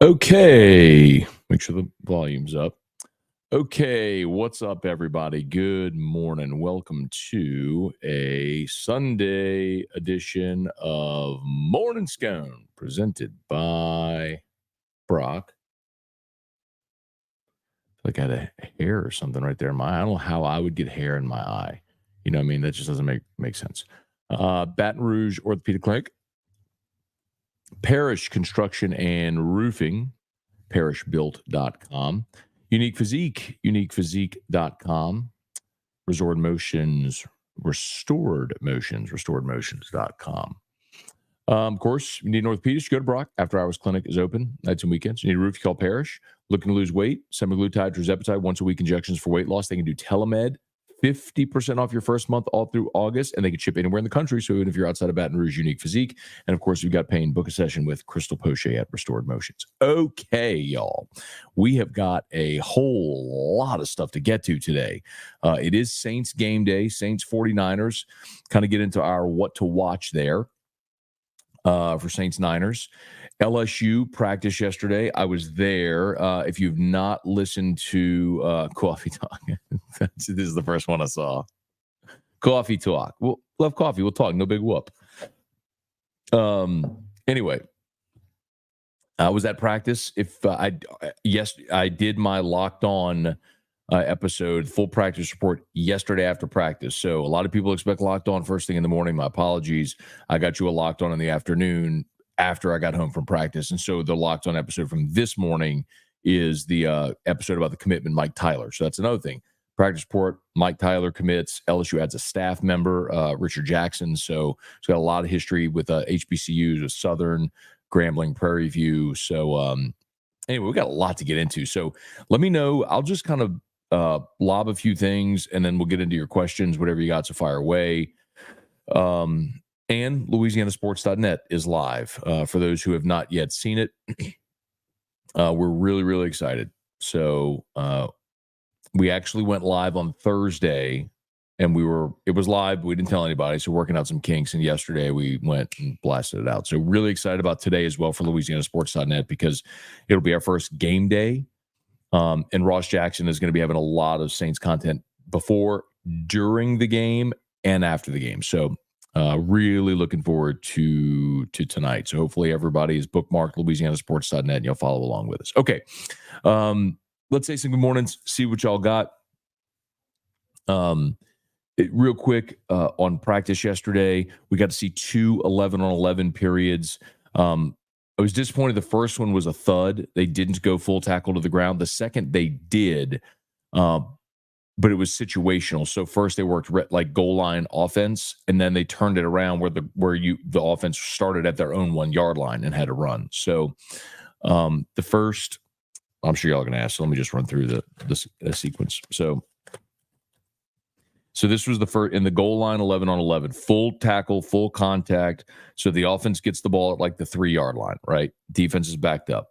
Okay, make sure the volume's up. Okay, what's up, everybody? Good morning. Welcome to a Sunday edition of Morning Scone, presented by BROC. Like I had a hair or something right there in my eye. I don't know how I would get hair in my eye. You know what I mean? That just doesn't make sense. Baton Rouge Orthopedic Clinic, PARISH Construction and Roofing, parishbuilt.com. Unique Physique, uniquephysique.com. Restoredmotions.com. Of course, you need an orthopedist, go to BROC. After Hours Clinic is open nights and weekends. You need a roof, you call Parish. Looking to lose weight, semaglutide, tirzepatide, once a week injections for weight loss. They can do telemed, 50% off your first month all through August, and they can ship anywhere in the country. So even if you're outside of Baton Rouge, Unique Physique. And of course, you've got pain. Book a session with Crystal Poche at Restored Motions. Okay, y'all. We have got a whole lot of stuff to get to today. It is Saints game day, Saints 49ers. Kind of get into our what to watch there for Saints Niners. LSU practice yesterday. I was there. If you've not listened to Coffee Talk, this is the first one I saw. Coffee Talk. We'll have coffee. We'll talk. No big whoop. Anyway, I was at practice. I did my Locked On episode, full practice report yesterday after practice. So a lot of people expect Locked On first thing in the morning. My apologies. I got you a Locked On in the afternoon after I got home from practice. And so the Locked On episode from this morning is the episode about the commitment, Mike Tyler. So that's another thing. Practice report, Mike Tyler commits. LSU adds a staff member, Richard Jackson. So it's got a lot of history with HBCUs, with Southern, Grambling, Prairie View. So anyway, we got a lot to get into. So let me know. I'll just kind of lob a few things, and then we'll get into your questions, whatever you got, so fire away. And LouisianaSports.net is live. For those who have not yet seen it, we're really, really excited. So we actually went live on Thursday, and it was live, but we didn't tell anybody. So working out some kinks, and yesterday we went and blasted it out. So really excited about today as well for LouisianaSports.net, because it'll be our first game day. And Ross Jackson is going to be having a lot of Saints content before, during the game, and after the game. So really looking forward to tonight. So hopefully everybody is bookmarked LouisianaSports.net and you'll follow along with us. Okay. Let's say some good mornings, see what y'all got. Real quick, on practice yesterday, we got to see two 11-on-11 periods. I was disappointed. The first one was a thud. They didn't go full tackle to the ground. The second they did, but it was situational. So first they worked like goal line offense, and then they turned it around where the offense started at their own 1 yard line and had to run. So the first, I'm sure y'all are going to ask. So let me just run through the sequence. So this was the first in the goal line, 11-on-11, full tackle, full contact. So the offense gets the ball at like the 3 yard line, right? Defense is backed up.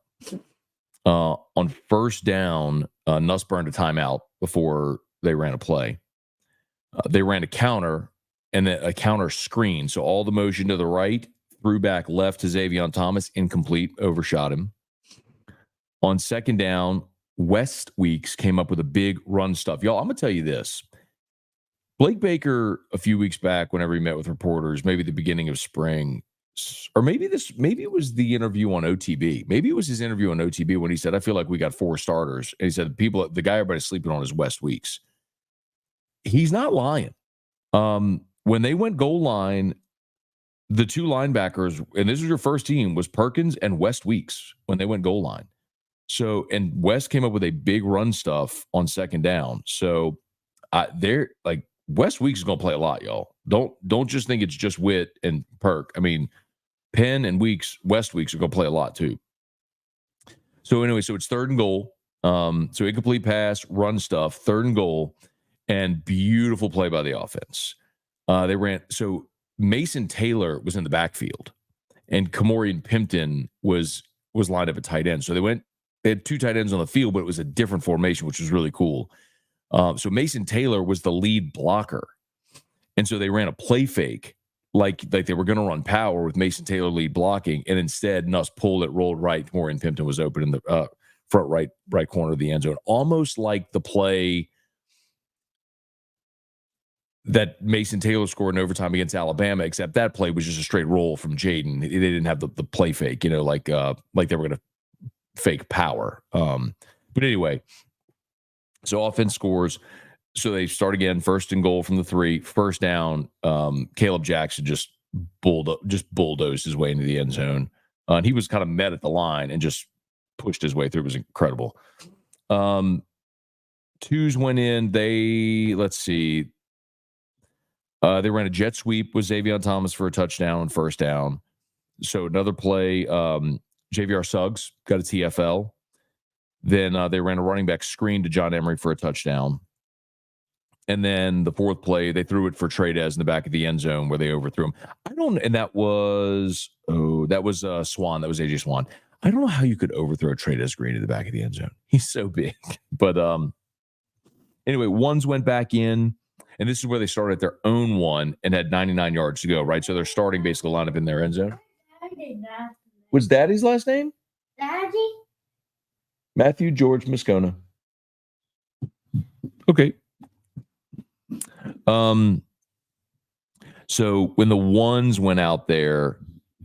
On first down, Nuss burned a timeout before they ran a play. They ran a counter, and then a counter screen. So all the motion to the right, threw back left to Xavier Thomas, incomplete, overshot him. On second down, West Weeks came up with a big run stuff. Y'all, I'm going to tell you this. Blake Baker, a few weeks back, whenever he met with reporters, maybe the beginning of spring, or maybe it was the interview on OTB. Maybe it was his interview on OTB when he said, I feel like we got 4 starters. And he said, the guy everybody's sleeping on is West Weeks. He's not lying. When they went goal line, the 2 linebackers, and this was your first team, was Perkins and West Weeks when they went goal line. So, and West came up with a big run stuff on second down. So they're like, West Weeks is going to play a lot, y'all. Don't just think it's just Witt and Perk. I mean, Penn and West Weeks are going to play a lot too. So anyway, so it's 3rd and goal. So incomplete pass, run stuff, 3rd and goal, and beautiful play by the offense. They ran. So Mason Taylor was in the backfield, and Kamorian Pimpton was lined up at tight end. So they had 2 tight ends on the field, but it was a different formation, which was really cool. So Mason Taylor was the lead blocker. And so they ran a play fake like they were going to run power with Mason Taylor lead blocking, and instead Nuss pulled it, rolled right. Torian Pimpton was open in the front right corner of the end zone, almost like the play that Mason Taylor scored in overtime against Alabama, except that play was just a straight roll from Jaden. They didn't have the play fake, like they were going to fake power. But anyway, so offense scores. So they start again, 1st and goal from the 3, 1st down. Caleb Jackson just bulldozed his way into the end zone. And he was kind of met at the line and just pushed his way through. It was incredible. 2s went in. Let's see. They ran a jet sweep with Xavier Thomas for a touchdown on 1st down. So another play, JVR Suggs got a TFL. Then they ran a running back screen to John Emery for a touchdown. And then the 4th play, they threw it for Tradez in the back of the end zone where they overthrew him. And that was Swan. That was AJ Swan. I don't know how you could overthrow Tradez Green in the back of the end zone. He's so big. But anyway, 1s went back in. And this is where they started their own 1 and had 99 yards to go, right? So they're starting basically line up in their end zone. Was Daddy's last name? Daddy? Matthew George Moscona. Okay. So when the 1s went out there,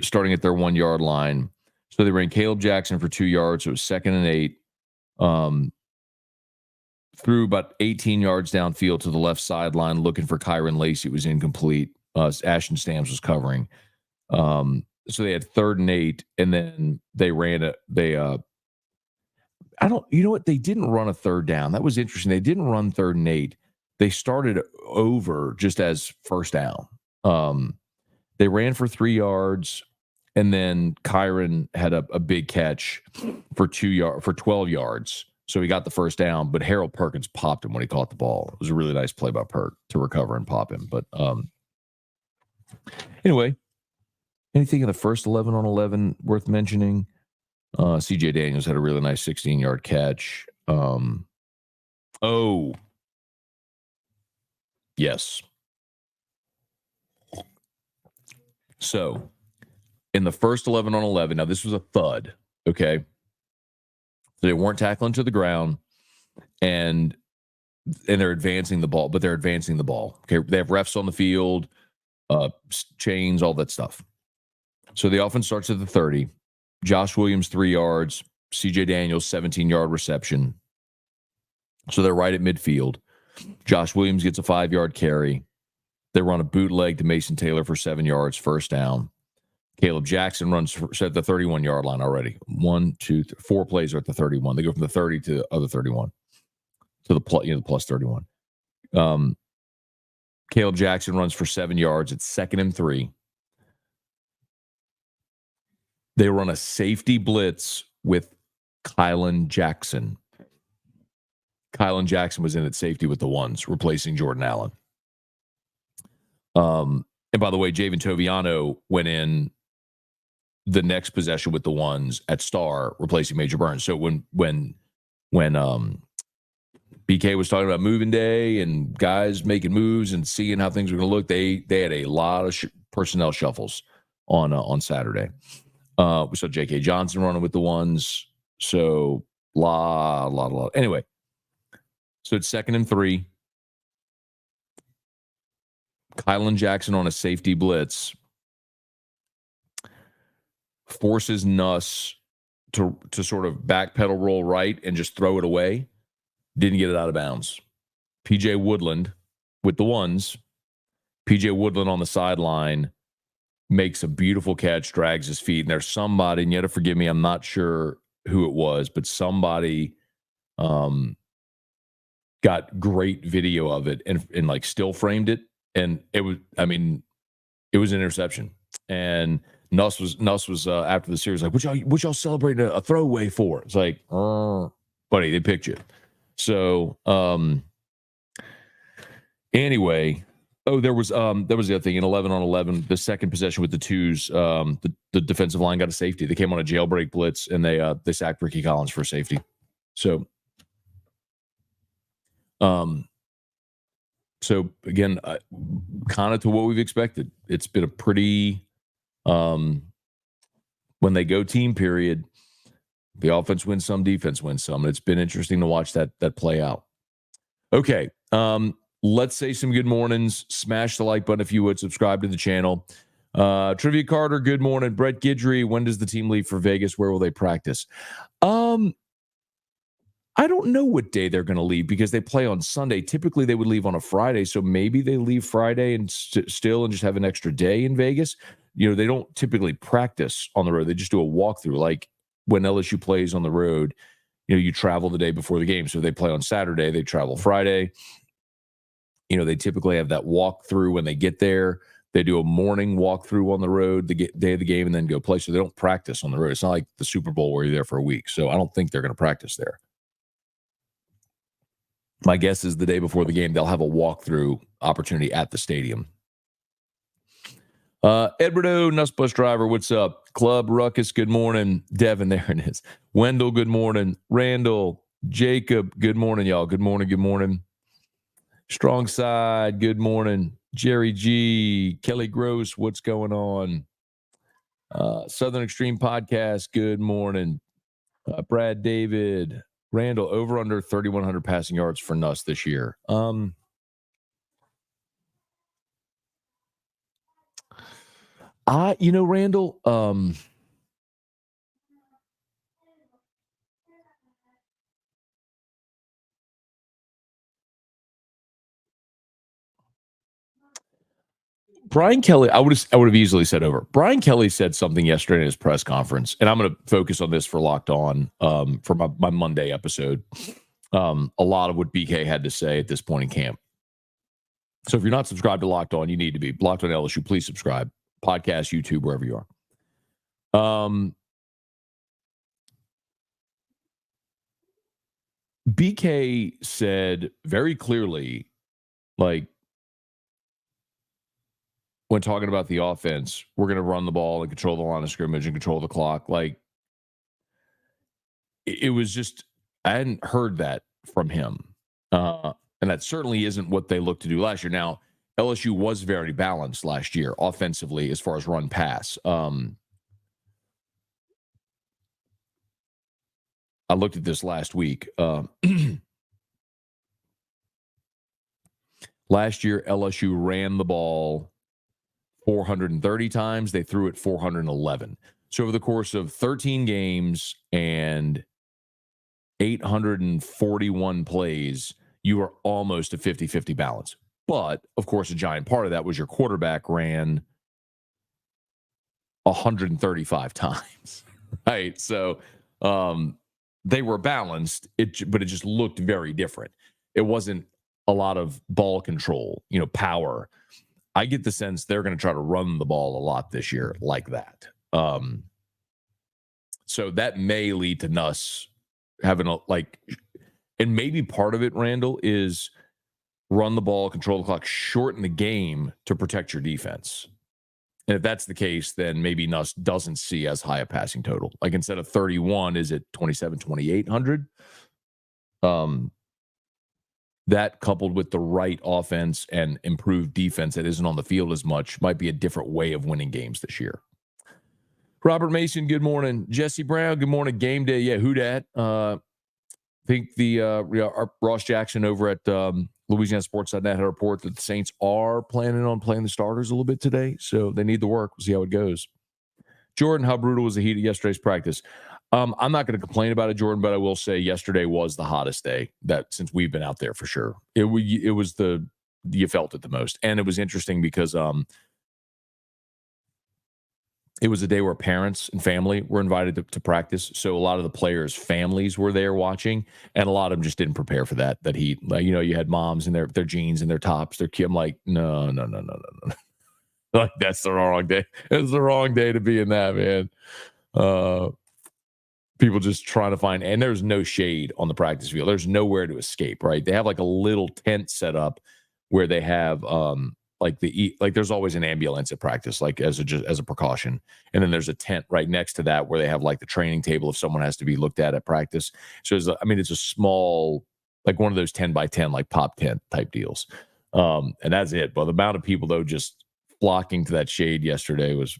starting at their 1-yard line, so they ran Caleb Jackson for 2 yards. So it was 2nd and 8. Threw about 18 yards downfield to the left sideline, looking for Kyron Lacey. It was incomplete. Ashton Stams was covering. So they had 3rd and 8, and then they ran it. They you know what? They didn't run a 3rd down. That was interesting. They didn't run 3rd and 8. They started over just as 1st down. They ran for 3 yards, and then Kyron had a big catch for 12 yards. So he got the 1st down, but Harold Perkins popped him when he caught the ball. It was a really nice play by Perk to recover and pop him. But anyway, anything in the first 11 on 11 worth mentioning? CJ Daniels had a really nice 16-yard catch. Yes. So in the first 11 on 11, now this was a thud, okay? They weren't tackling to the ground, and they're advancing the ball, but they're advancing the ball. Okay, they have refs on the field, chains, all that stuff. So the offense starts at the 30. Josh Williams, 3 yards. CJ Daniels, 17-yard reception. So they're right at midfield. Josh Williams gets a 5-yard carry. They run a bootleg to Mason Taylor for 7 yards, 1st down. Caleb Jackson runs at the 31-yard line already. 1, 2, 3, 4 plays are at the 31. They go from the 30 to the other 31 to the plus 31. Caleb Jackson runs for 7 yards. It's 2nd and 3. They run a safety blitz with Kylan Jackson. Kylan Jackson was in at safety with the 1s, replacing Jordan Allen. And by the way, Javen Toviano went in the next possession with the 1s at star, replacing Major Burns. So when BK was talking about moving day and guys making moves and seeing how things were going to look, they had a lot of personnel shuffles on Saturday. We saw J.K. Johnson running with the 1s. So lot. Anyway, so it's 2nd and 3. Kylan Jackson on a safety blitz forces Nuss to sort of backpedal, roll right, and just throw it away. Didn't get it out of bounds. PJ Woodland with the 1s. PJ Woodland on the sideline makes a beautiful catch, drags his feet, and there's somebody, and you have to forgive me, I'm not sure who it was, but somebody got great video of it and like still framed it. And it was an interception. And Nuss was after the series like, what y'all celebrating a throwaway for? It's like, buddy, they picked you. So anyway, there was the other thing in 11 on 11, the second possession with the 2s, the defensive line got a safety. They came on a jailbreak blitz and they sacked Ricky Collins for safety. So So again, kind of to what we've expected. It's been a pretty when they go team period, the offense wins some, defense wins some. And it's been interesting to watch that play out. Okay. Let's say some good mornings. Smash the like button if you would. Subscribe to the channel. Trivia Carter, good morning. Brett Guidry, when does the team leave for Vegas? Where will they practice? I don't know what day they're going to leave because they play on Sunday. Typically, they would leave on a Friday, so maybe they leave Friday and still and just have an extra day in Vegas. They don't typically practice on the road. They just do a walkthrough. Like when LSU plays on the road, you travel the day before the game. So they play on Saturday, they travel Friday. They typically have that walkthrough when they get there. They do a morning walkthrough on the road the day of the game and then go play. So they don't practice on the road. It's not like the Super Bowl where you're there for a week. So I don't think they're going to practice there. My guess is the day before the game, they'll have a walkthrough opportunity at the stadium. Edwardo, Nuss Bus Driver, what's up? Club Ruckus, good morning. Devin, there it is. Wendell, good morning. Randall, Jacob, good morning, y'all. Good morning, good morning. Strong Side, good morning. Jerry G, Kelly Gross, what's going on? Southern Extreme Podcast, good morning. Brad David, Randall, over under 3,100 passing yards for Nuss this year. Randall, Brian Kelly, I would have easily said over. Brian Kelly said something yesterday in his press conference, and I'm going to focus on this for Locked On for my Monday episode. A lot of what BK had to say at this point in camp. So if you're not subscribed to Locked On, you need to be. Locked On LSU, please subscribe. Podcast, YouTube, wherever you are. BK said very clearly, like, when talking about the offense, we're going to run the ball and control the line of scrimmage and control the clock. Like, it was just, I hadn't heard that from him. And that certainly isn't what they looked to do last year. Now, LSU was very balanced last year offensively as far as run pass. I looked at this last week. Last year, LSU ran the ball 430 times. They threw it 411. So over the course of 13 games and 841 plays, you were almost a 50-50 balance. But, of course, a giant part of that was your quarterback ran 135 times, right? So they were balanced, but it just looked very different. It wasn't a lot of ball control, power. I get the sense they're going to try to run the ball a lot this year like that. So that may lead to Nuss having and maybe part of it, Randall, is run the ball, control the clock, shorten the game to protect your defense. And if that's the case, then maybe Nuss doesn't see as high a passing total. Like instead of 31, is it 27, 2,800? That coupled with the right offense and improved defense that isn't on the field as much might be a different way of winning games this year. Robert Mason, good morning. Jesse Brown, good morning. Game day. Yeah, who dat? I think our Ross Jackson over at Louisiana Sports had a report that the Saints are planning on playing the starters a little bit today, so they need the work. We'll see how it goes. Jordan, how brutal was the heat of yesterday's practice? I'm not going to complain about it, Jordan, but I will say yesterday was the hottest day that since we've been out there for sure. It was you felt it the most, and it was interesting because it was a day where parents and family were invited to practice. So a lot of the players' families were there watching, and a lot of them just didn't prepare for that heat. Like, you had moms in their jeans and their tops, their kid. I'm like, no. Like, that's the wrong day. It's the wrong day to be in that, man. People just trying to find, and there's no shade on the practice field. There's nowhere to escape, right? They have like a little tent set up where they have there's always an ambulance at practice, like as a precaution. And then there's a tent right next to that where they have like the training table if someone has to be looked at practice. So it's a small, like one of those 10 by 10, like pop tent type deals. And that's it. But the amount of people, though, just flocking to that shade yesterday was,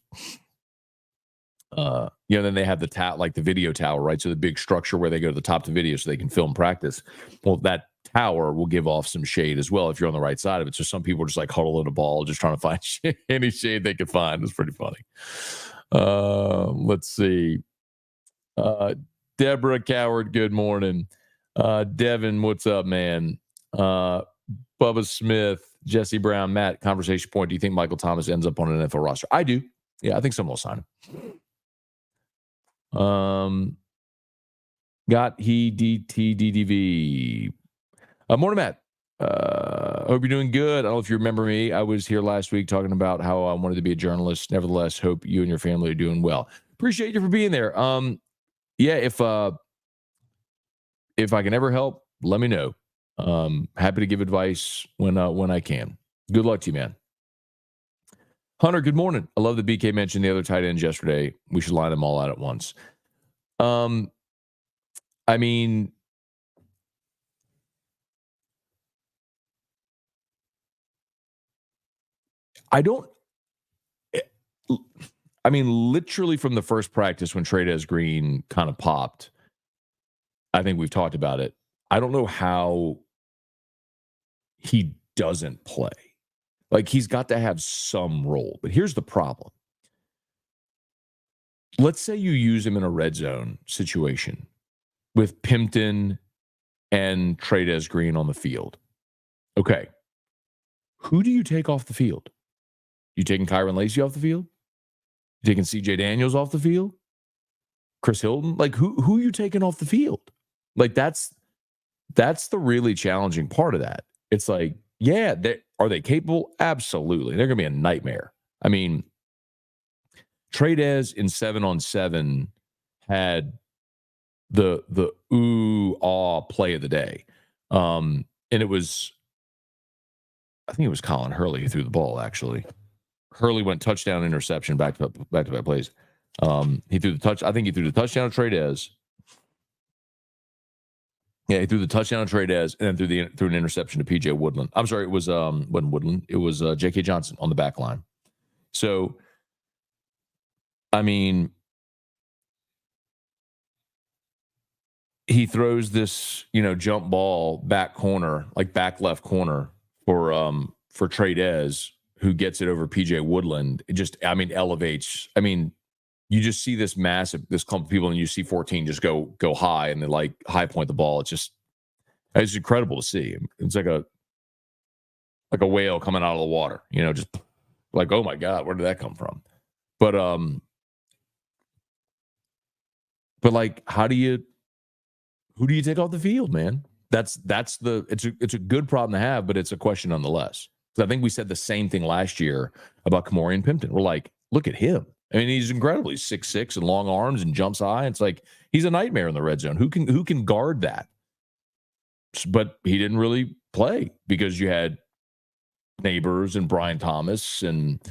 then they have the video tower, right? So the big structure where they go to the top to video so they can film practice. Well, that tower will give off some shade as well if you're on the right side of it. So some people are just like huddle in a ball, just trying to find any shade they can find. It's pretty funny. Let's see. Deborah Coward, good morning. Devin, what's up, man? Bubba Smith, Jesse Brown, Matt, conversation point. Do you think Michael Thomas ends up on an NFL roster? I do. Yeah, I think someone will sign him. Got he DTDDV. Morning, Matt. Hope you're doing good. I don't know if you remember me. I was here last week talking about how I wanted to be a journalist. Nevertheless, hope you and your family are doing well. Appreciate you for being there. Yeah, if I can ever help, let me know. Happy to give advice when I can. Good luck to you, man. Hunter, good morning. I love that BK mentioned the other tight ends yesterday. We should line them all out at once. I mean, literally from the first practice when Trey'Dez Green kind of popped, I think we've talked about it. I don't know how he doesn't play. Like, he's got to have some role. But here's the problem. Let's say you use him in a red zone situation with Pimpton and Trey'Dez Green on the field. Okay. Who do you take off the field? You taking Kyron Lacy off the field? You taking CJ Daniels off the field? Chris Hilton? Like, who are you taking off the field? Like, that's the really challenging part of that. It's like, yeah, are they capable? Absolutely. They're going to be a nightmare. I mean, Trey'Dez in 7-on-7 had the ooh-ah play of the day. And it was, I think it was Colin Hurley who threw the ball, actually. Hurley went touchdown, interception, back to back plays. He threw the touch. I think he threw the touchdown to Trey'Dez. Yeah, he threw the touchdown to Trey'Dez and then threw an interception to PJ Woodland. I'm sorry, it was wasn't Woodland. It was J.K. Johnson on the back line. So, I mean, he throws this, jump ball back corner, like back left corner for Trey'Dez, who gets it over PJ Woodland. It just, elevates. You just see this clump of people, and you see 14 just go high, and they like high point the ball. It's incredible to see. It's like a whale coming out of the water, just like, oh my God, where did that come from? But like, who do you take off the field, man? It's a good problem to have, but it's a question nonetheless. I think we said the same thing last year about Kamori and Pimpton. We're like, look at him. He's incredible. He's 6'6" and long arms and jumps high. It's like he's a nightmare in the red zone. Who can guard that? But he didn't really play because you had Neighbors and Brian Thomas and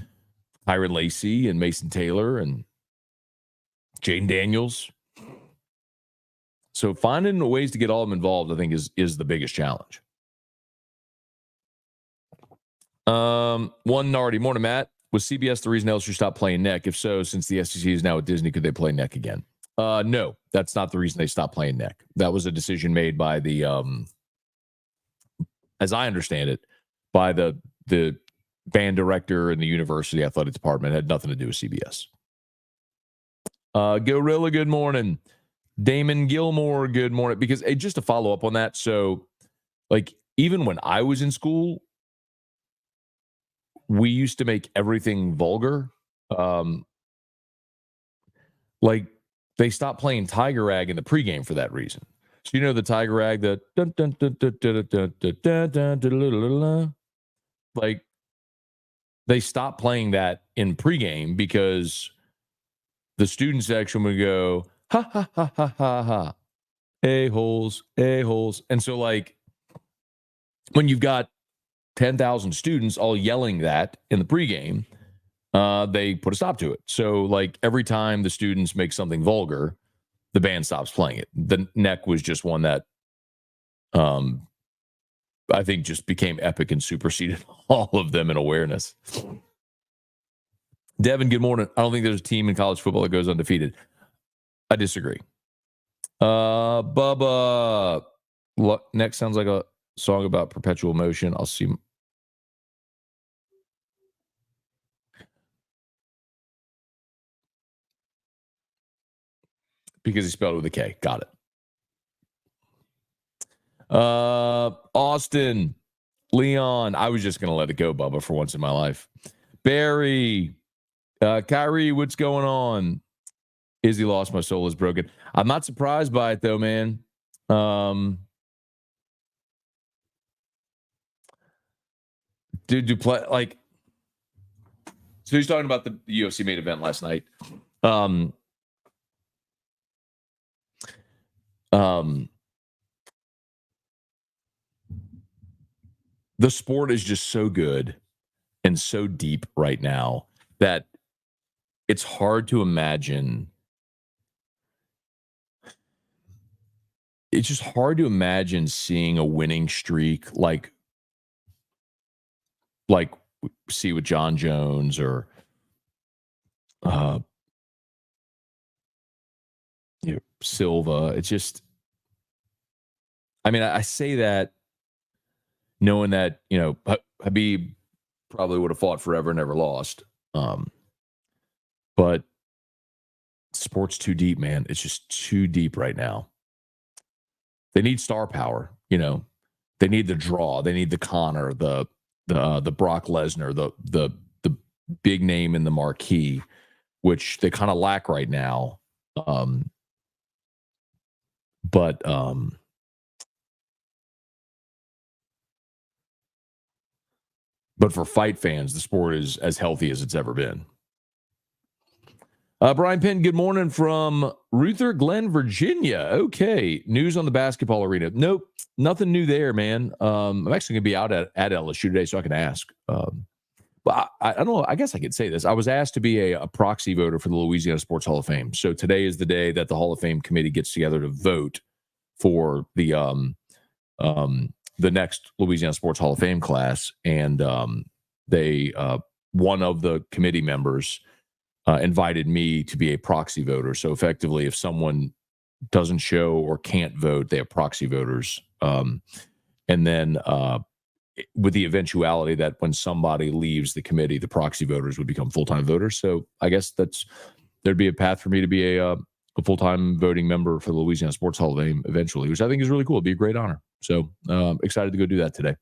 Kyron Lacy and Mason Taylor and Jaden Daniels. So finding ways to get all of them involved, I think, is the biggest challenge. One Nardi. Morning, Matt. Was CBS the reason LSU stopped playing neck? If so, since the SEC is now at Disney, could they play neck again? No, that's not the reason they stopped playing neck. That was a decision made by the, as I understand it, by the band director and the university athletic department. It had nothing to do with CBS. Gorilla, good morning. Damon Gilmore, good morning. Because just to follow up on that, so like even when I was in school, we used to make everything vulgar. Like they stopped playing Tiger Rag in the pregame for that reason. So the Tiger Rag, the dun, dun, dun, dun, dun, dun, dun, dun, dun, dun, like they stopped playing that in pregame because the student section would go ha ha ha ha ha ha, a-holes. And so like when you've got 10,000 students all yelling that in the pregame, they put a stop to it. So like every time the students make something vulgar, the band stops playing it. The neck was just one that I think just became epic and superseded all of them in awareness. Devin, good morning. I don't think there's a team in college football that goes undefeated. I disagree. Bubba, next sounds like a song about perpetual motion. I'll see. Because he spelled it with a K. Got it. Austin, Leon. I was just going to let it go, Bubba, for once in my life. Barry, Kyrie, what's going on? Izzy lost my soul is broken. I'm not surprised by it, though, man. Dude, play like. So he's talking about the UFC main event last night. The sport is just so good and so deep right now that it's hard to imagine. It's just hard to imagine seeing a winning streak like see with John Jones or Silva. It's just, I mean, I say that knowing that, Habib probably would have fought forever and never lost. But sport's too deep, man. It's just too deep right now. They need star power, They need the draw. They need the Connor, the Brock Lesnar, the big name in the marquee, which they kind of lack right now. But for fight fans, the sport is as healthy as it's ever been. Brian Penn, good morning from Ruther Glen, Virginia. Okay, news on the basketball arena. Nope, nothing new there, man. I'm actually going to be out at LSU today, so I can ask. But I don't know. I guess I could say this. I was asked to be a proxy voter for the Louisiana Sports Hall of Fame. So today is the day that the Hall of Fame committee gets together to vote for the next Louisiana Sports Hall of Fame class. And they one of the committee members invited me to be a proxy voter. So effectively, if someone doesn't show or can't vote, they have proxy voters. And then with the eventuality that when somebody leaves the committee, the proxy voters would become full-time voters. So I guess there'd be a path for me to be a full-time voting member for the Louisiana Sports Hall of Fame eventually, which I think is really cool. It'd be a great honor. So excited to go do that today.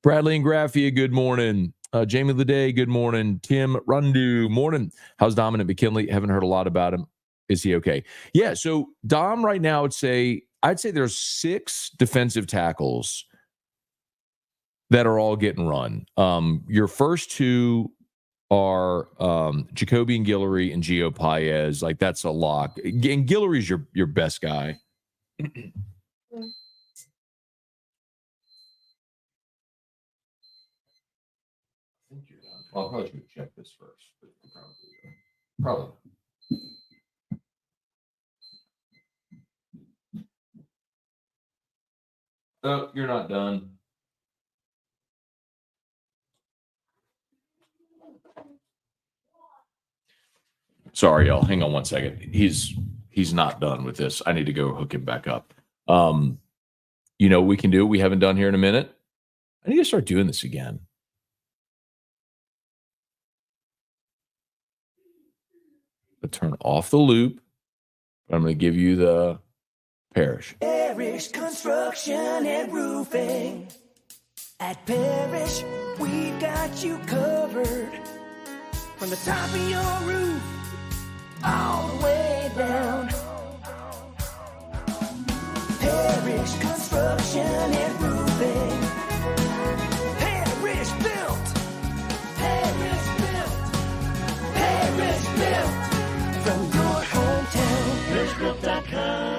Bradley and Graffia, good morning. Jamie Leday, good morning. Tim Rundu, morning. How's Dominic McKinley? Haven't heard a lot about him. Is he okay? Yeah, so Dom right now I'd say there's 6 defensive tackles that are all getting run. Your first 2 are Jacoby and Guillory and Gio Paez. Like, that's a lock. And Guillory's your best guy. I'll probably check this first, but probably. Oh, you're not done. Sorry, y'all. Hang on one second. He's not done with this. I need to go hook him back up. We can do. We haven't done here in a minute. I need to start doing this again. Turn off the loop. I'm going to give you the Parish. Parish Construction and Roofing. At Parish, we got you covered. From the top of your roof, all the way down. Parish Construction and Roofing. Parish built. Parish built. Parish built. From your hometown, parishbuilt.com.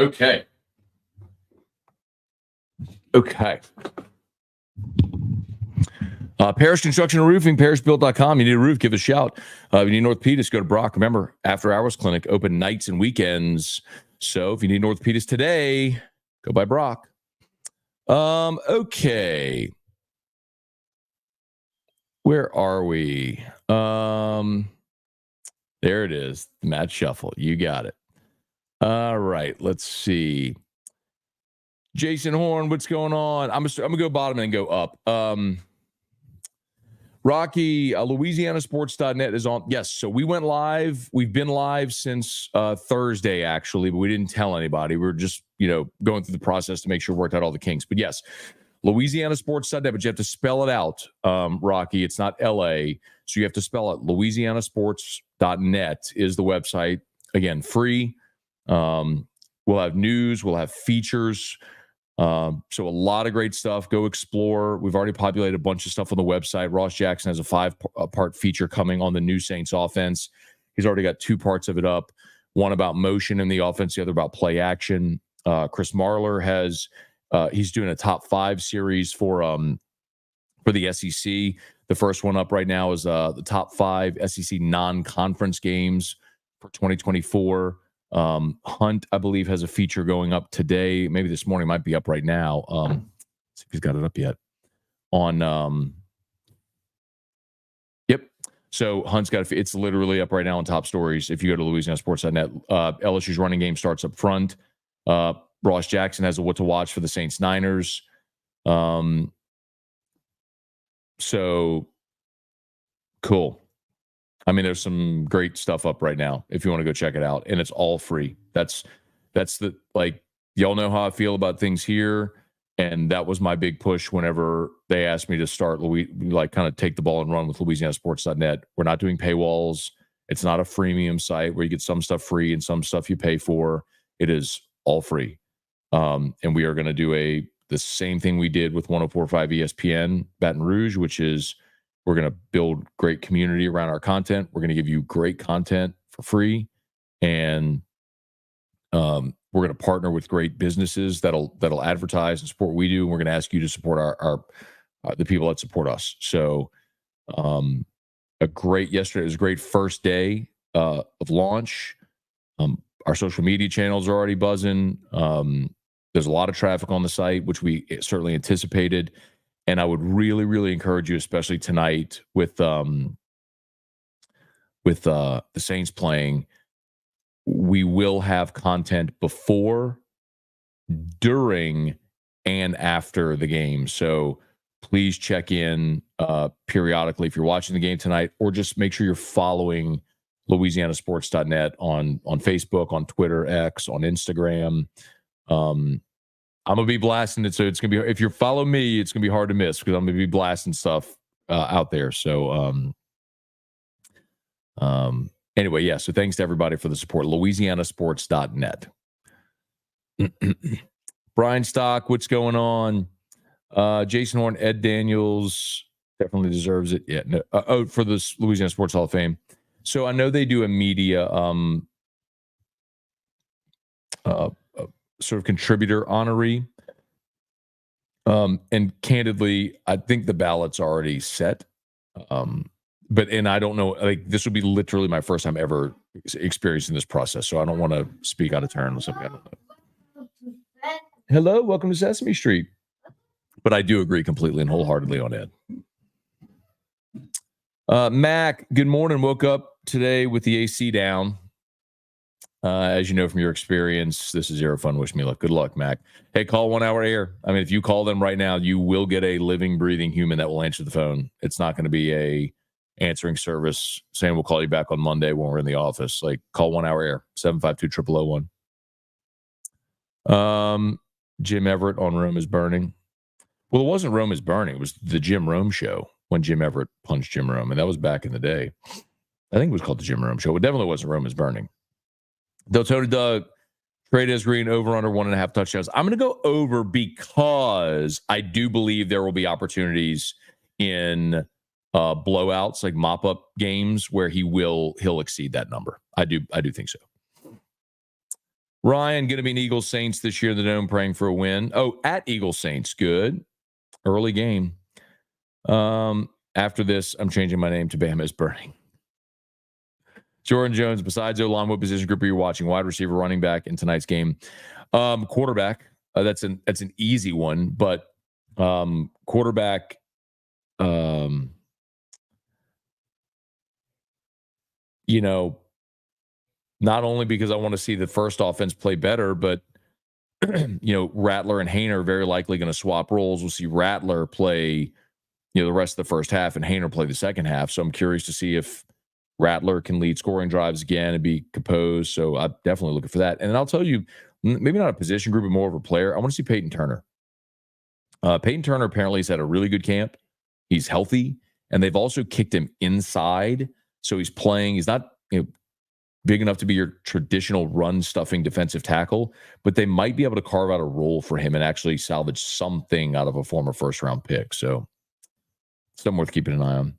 Okay. Parish Construction and Roofing, parishbuild.com. You need a roof, give us a shout. If you need Orthopedics, go to BROC. Remember, after hours clinic, open nights and weekends. So if you need Orthopedics today, go by BROC. Okay. Where are we? There it is. Matt Shuffle. You got it. All right. Let's see. Jason Horn, what's going on? I'm gonna go bottom and go up. Rocky, LouisianaSports.net is on. Yes, so we went live. We've been live since Thursday, actually, but we didn't tell anybody. We were just, going through the process to make sure we worked out all the kinks. But yes, LouisianaSports.net, but you have to spell it out, Rocky. It's not LA, so you have to spell it. LouisianaSports.net is the website. Again, free. We'll have news. We'll have features. So a lot of great stuff. Go explore. We've already populated a bunch of stuff on the website. Ross Jackson has a 5-part feature coming on the new Saints offense. He's already got 2 parts of it up. One about motion in the offense, the other about play action. Chris Marler has he's doing a top 5 series for the SEC. The first one up right now is the top 5 SEC non-conference games for 2024. Hunt, I believe, has a feature going up today. Maybe this morning, might be up right now. Let's see if he's got it up yet. Yep. So Hunt's got it's literally up right now on Top Stories. If you go to LouisianaSports.net, LSU's running game starts up front. Ross Jackson has a what to watch for the Saints Niners. So cool. I mean, there's some great stuff up right now if you want to go check it out, and it's all free. That's the, y'all know how I feel about things here, and that was my big push whenever they asked me to start kind of take the ball and run with LouisianaSports.net. We're not doing paywalls. It's not a freemium site where you get some stuff free and some stuff you pay for. It is all free, and we are going to do the same thing we did with 104.5 ESPN Baton Rouge, which is, we're going to build great community around our content. We're going to give you great content for free. And we're going to partner with great businesses that'll advertise and support what we do. And we're going to ask you to support the people that support us. So yesterday was a great first day of launch. Our social media channels are already buzzing. There's a lot of traffic on the site, which we certainly anticipated. And I would really, really encourage you, especially tonight with the Saints playing, we will have content before, during, and after the game. So please check in periodically if you're watching the game tonight, or just make sure you're following LouisianaSports.net on Facebook, on Twitter, X, on Instagram. I'm going to be blasting it, so it's going to be, if you follow me, it's going to be hard to miss because I'm going to be blasting stuff out there. So anyway, yeah, so thanks to everybody for the support. LouisianaSports.net. Brian Stock, what's going on? Jason Horn, Ed Daniels definitely deserves it. Yeah, no, for the Louisiana Sports Hall of Fame. So I know they do a media sort of contributor honoree. And candidly, I think the ballot's already set. And I don't know, this would be literally my first time ever experiencing this process. So I don't want to speak out of turn with something I don't know. Hello, welcome to Sesame Street. But I do agree completely and wholeheartedly on Ed. Mac, good morning. Woke up today with the AC down. As you know from your experience, this is zero fun. Wish me luck. Good luck, Mac. Hey, call 1 Hour Air. I mean, if you call them right now, you will get a living, breathing human that will answer the phone. It's not going to be a answering service saying we'll call you back on Monday when we're in the office. Call 1 Hour Air, 752-0001. Jim Everett on Rome is Burning. Well, it wasn't Rome is Burning. It was the Jim Rome Show when Jim Everett punched Jim Rome, and that was back in the day. I think it was called the Jim Rome Show. It definitely wasn't Rome is Burning. Deltona Doug, trade as green, over under 1.5 touchdowns. I'm going to go over because I do believe there will be opportunities in blowouts, like mop-up games, where he'll exceed that number. I do think so. Ryan, going to be an Eagles Saints this year in the Dome, praying for a win. Oh, at Eagles Saints. Good. Early game. After this, I'm changing my name to Bama is Burning. Jordan Jones, besides O-line, what position group are you watching? Wide receiver, running back in tonight's game? Quarterback. That's an easy one, but quarterback. Not only because I want to see the first offense play better, but Rattler and Hainer are very likely going to swap roles. We'll see Rattler play, the rest of the first half, and Hainer play the second half. So I'm curious to see if Rattler can lead scoring drives again and be composed. So I'm definitely looking for that. And then I'll tell you, maybe not a position group, but more of a player. I want to see Peyton Turner. Peyton Turner apparently has had a really good camp. He's healthy, and they've also kicked him inside. So he's playing. He's not big enough to be your traditional run-stuffing defensive tackle, but they might be able to carve out a role for him and actually salvage something out of a former first-round pick. So something worth keeping an eye on.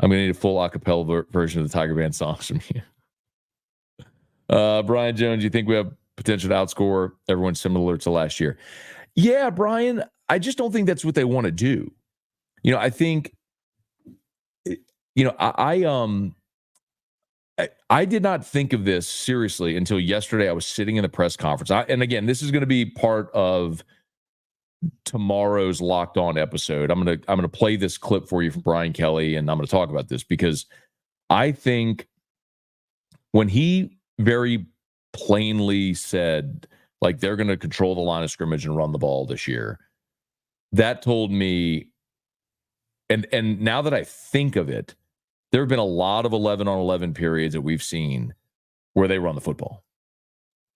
I'm going to need a full a cappella version of the Tiger Band songs from you. Brian Jones, you think we have potential to outscore everyone similar to last year? Yeah, Brian, I just don't think that's what they want to do. I think, I did not think of this seriously until yesterday. I was sitting in the press conference. And again, this is going to be part of tomorrow's Locked On episode. I'm going to play this clip for you from Brian Kelly, and I'm going to talk about this because I think when he very plainly said, like, they're going to control the line of scrimmage and run the ball this year, that told me, and now that I think of it, there have been a lot of 11-on-11 periods that we've seen where they run the football,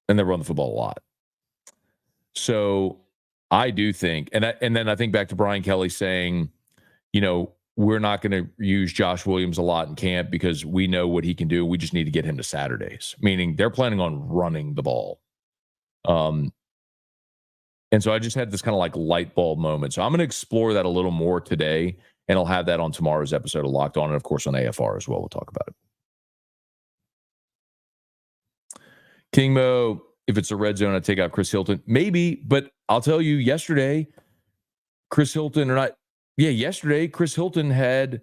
and they run the football a lot. So I do think, and then I think back to Brian Kelly saying, we're not going to use Josh Williams a lot in camp because we know what he can do. We just need to get him to Saturdays, meaning they're planning on running the ball. And so I just had this kind of like light bulb moment. So I'm going to explore that a little more today, and I'll have that on tomorrow's episode of Locked On, and of course on AFR as well. We'll talk about it. King Mo, if it's a red zone, I'd take out Chris Hilton. Maybe, but I'll tell you, yesterday, Chris Hilton had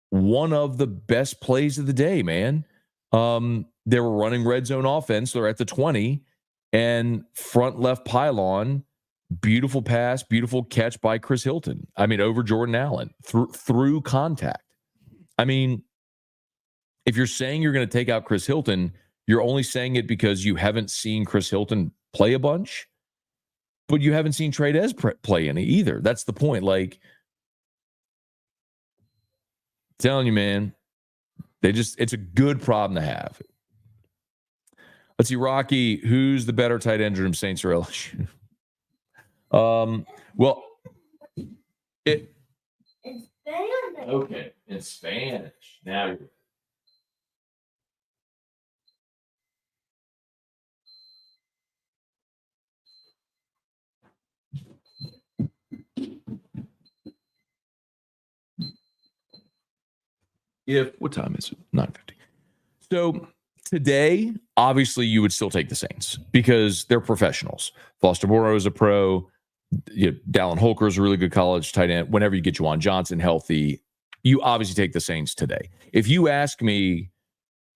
one of the best plays of the day, man. They were running red zone offense. They're at the 20, and front left pylon, beautiful pass, beautiful catch by Chris Hilton. Over Jordan Allen through contact. If you're saying you're going to take out Chris Hilton, you're only saying it because you haven't seen Chris Hilton play a bunch, but you haven't seen Trey play any either. That's the point. Like, telling you, man, it's a good problem to have. Let's see, Rocky, who's the better tight end from Saints or LSU? Well, it's Spanish. Okay, in Spanish. Now you're. What time is it? 9:50. So today, obviously, you would still take the Saints because they're professionals. Foster Moreau is a pro. Dallin Holker is a really good college tight end. Whenever you get Juwan Johnson healthy, you obviously take the Saints today. If you ask me,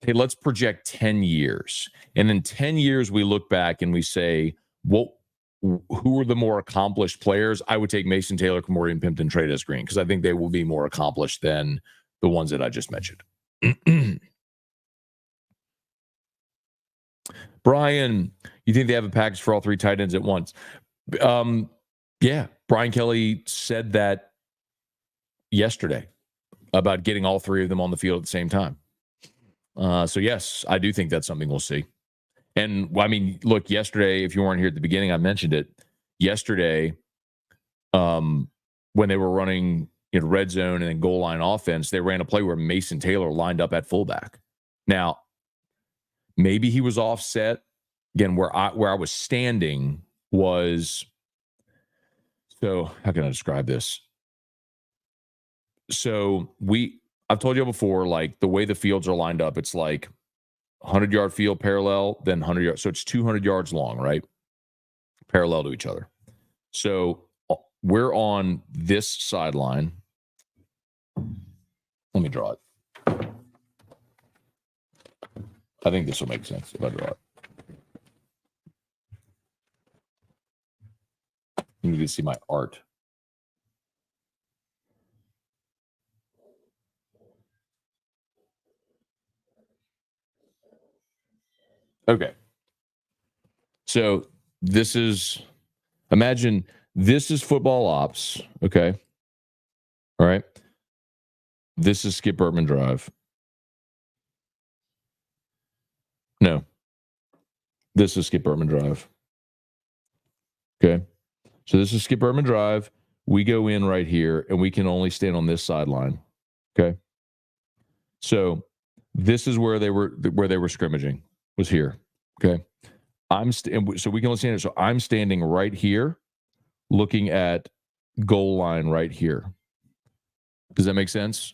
hey, let's project 10 years. And in 10 years, we look back and we say, who are the more accomplished players? I would take Mason Taylor, Kamorian Pimpton, Trey Green, because I think they will be more accomplished than the ones that I just mentioned. Brian, you think they have a package for all three tight ends at once? Yeah, Brian Kelly said that yesterday about getting all three of them on the field at the same time. So yes, I do think that's something we'll see. And look, yesterday, if you weren't here at the beginning, I mentioned it. Yesterday, when they were running in red zone and then goal line offense, they ran a play where Mason Taylor lined up at fullback. Now, maybe he was offset. Again, where I was standing was, so how can I describe this? So I've told you before, like the way the fields are lined up, it's like 100-yard field parallel, then 100 yards. So it's 200 yards long, right? Parallel to each other. So we're on this sideline. Let me draw it. I think this will make sense if I draw it. You need to see my art. Okay. So this is, imagine this is football ops. Okay. All right. This is Skip Bertman Drive. No. This is Skip Bertman Drive. Okay. So this is Skip Bertman Drive. We go in right here and we can only stand on this sideline. Okay. So this is where they were scrimmaging, was here. Okay. So we can only stand it. So I'm standing right here looking at goal line right here. Does that make sense?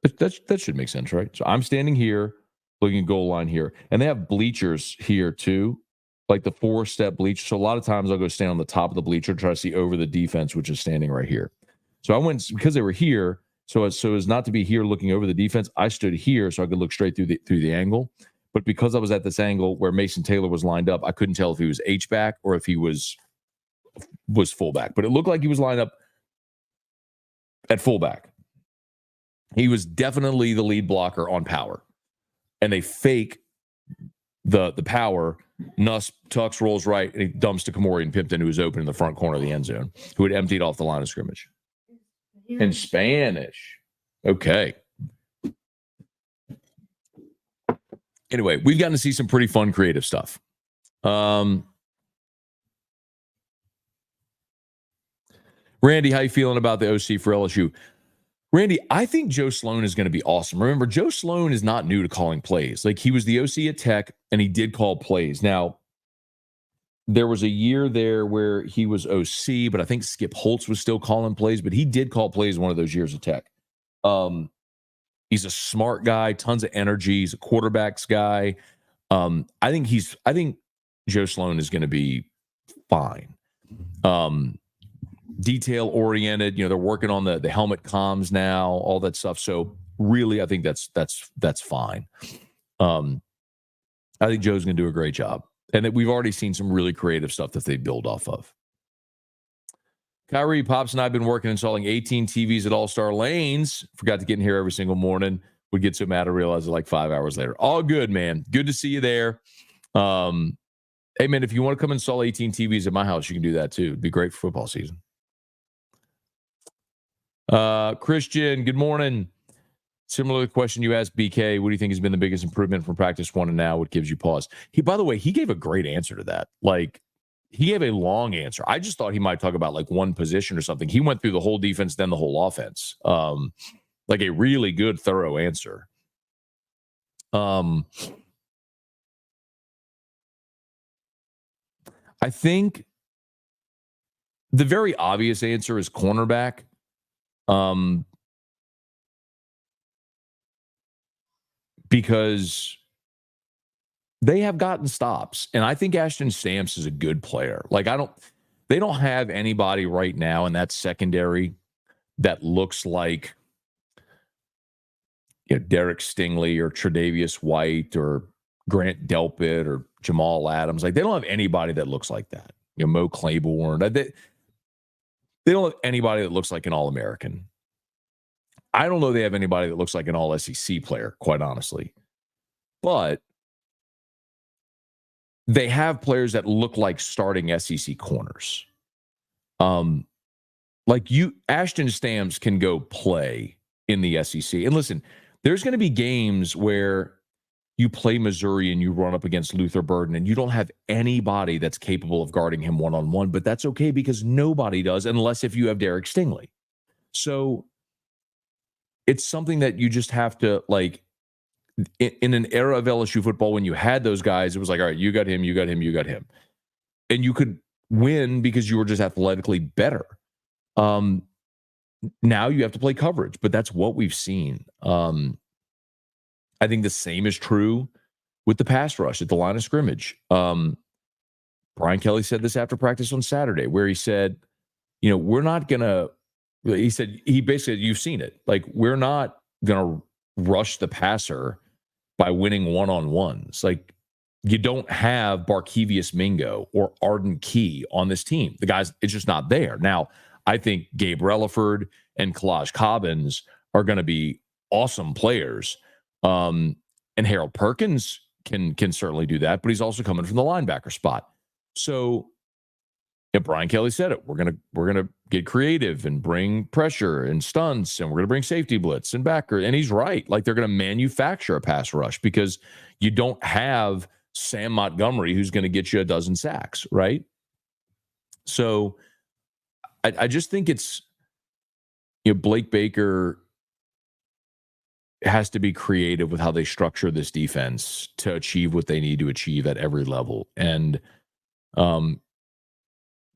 That should make sense, right? So I'm standing here looking at goal line here. And they have bleachers here too, like the 4-step bleacher. So a lot of times I'll go stand on the top of the bleacher, try to see over the defense, which is standing right here. So I went, because they were here, so as not to be here looking over the defense, I stood here so I could look straight through the angle. But because I was at this angle where Mason Taylor was lined up, I couldn't tell if he was H-back or if he was fullback. But it looked like he was lined up at fullback. He was definitely the lead blocker on power. And they fake the power. Nuss tucks, rolls right, and he dumps to Kamori and Pimpton, who was open in the front corner of the end zone, who had emptied off the line of scrimmage. In Spanish. Okay. Anyway, we've gotten to see some pretty fun, creative stuff. Randy, how you feeling about the OC for LSU? Randy, I think Joe Sloan is going to be awesome. Remember, Joe Sloan is not new to calling plays. Like, he was the OC at Tech, and he did call plays. Now, there was a year there where he was OC, but I think Skip Holtz was still calling plays, but he did call plays one of those years at Tech. He's a smart guy, tons of energy. He's a quarterbacks guy. I think Joe Sloan is going to be fine. Detail oriented, they're working on the helmet comms now, all that stuff. So really, I think that's fine. I think Joe's going to do a great job, and that we've already seen some really creative stuff that they build off of. Kyrie, Pops, and I have been working installing 18 TVs at All-Star Lanes. Forgot to get in here every single morning. Would get so mad I realized it like 5 hours later. All good, man. Good to see you there. Hey, man, if you want to come install 18 TVs at my house, you can do that too. It'd be great for football season. Christian, good morning. Similar to the question you asked BK, what do you think has been the biggest improvement from practice 1 and now? What gives you pause? By the way, he gave a great answer to that. Like, he gave a long answer. I just thought he might talk about like one position or something. He went through the whole defense, then the whole offense. Like a really good, thorough answer. I think the very obvious answer is cornerback. Because they have gotten stops, and I think Ashton Stamps is a good player. Like, they don't have anybody right now in that secondary that looks like Derek Stingley or Tre'Davious White or Grant Delpit or Jamal Adams. Like, they don't have anybody that looks like that. Mo Claiborne. They don't have anybody that looks like an All-American. I don't know they have anybody that looks like an All-SEC player, quite honestly. But they have players that look like starting SEC corners. Ashton Stamps can go play in the SEC. And listen, there's going to be games where you play Missouri and you run up against Luther Burden and you don't have anybody that's capable of guarding him one-on-one, but that's okay because nobody does unless if you have Derek Stingley. So it's something that you just have to, like, in an era of LSU football, when you had those guys, it was like, all right, you got him, you got him, you got him. And you could win because you were just athletically better. Now you have to play coverage, but that's what we've seen. I think the same is true with the pass rush at the line of scrimmage. Brian Kelly said this after practice on Saturday, where he said, we're not going to, he basically said, you've seen it. Like, we're not going to rush the passer by winning one-on-ones. Like, you don't have Barkevius Mingo or Arden Key on this team. The guys, it's just not there. Now, I think Gabe Relaford and Kalaj Cobbins are going to be awesome players. And Harold Perkins can certainly do that, but he's also coming from the linebacker spot. So Brian Kelly said it. We're gonna get creative and bring pressure and stunts, and we're gonna bring safety blitz and backer. And he's right. Like, they're gonna manufacture a pass rush because you don't have Sam Montgomery who's gonna get you a dozen sacks, right? So I just think it's Blake Baker has to be creative with how they structure this defense to achieve what they need to achieve at every level. And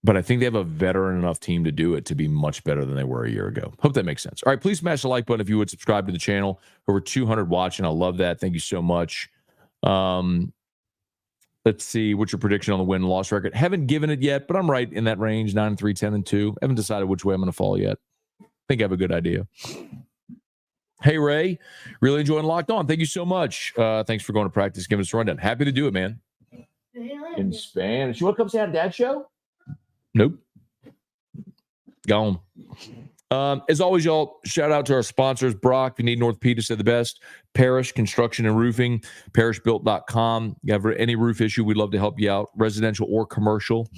but I think they have a veteran enough team to do it to be much better than they were a year ago. Hope that makes sense. All right, please smash the like button if you would. Subscribe to the channel. Over 200 watching. I love that. Thank you so much. Let's see. What's your prediction on the win and loss record? Haven't given it yet, but I'm right in that range, 9-3, 10-2. Haven't decided which way I'm going to fall yet. Think I have a good idea. Hey, Ray. Really enjoying Locked On. Thank you so much. Thanks for going to practice, giving us a rundown. Happy to do it, man. In Spanish. You want to come say hi to Dad's show? Nope. Gone. As always, y'all, shout out to our sponsors. BROC, if you need an orthopedist, they're the best. PARISH, construction and roofing. PARISHbuilt.com. You have any roof issue, we'd love to help you out, residential or commercial.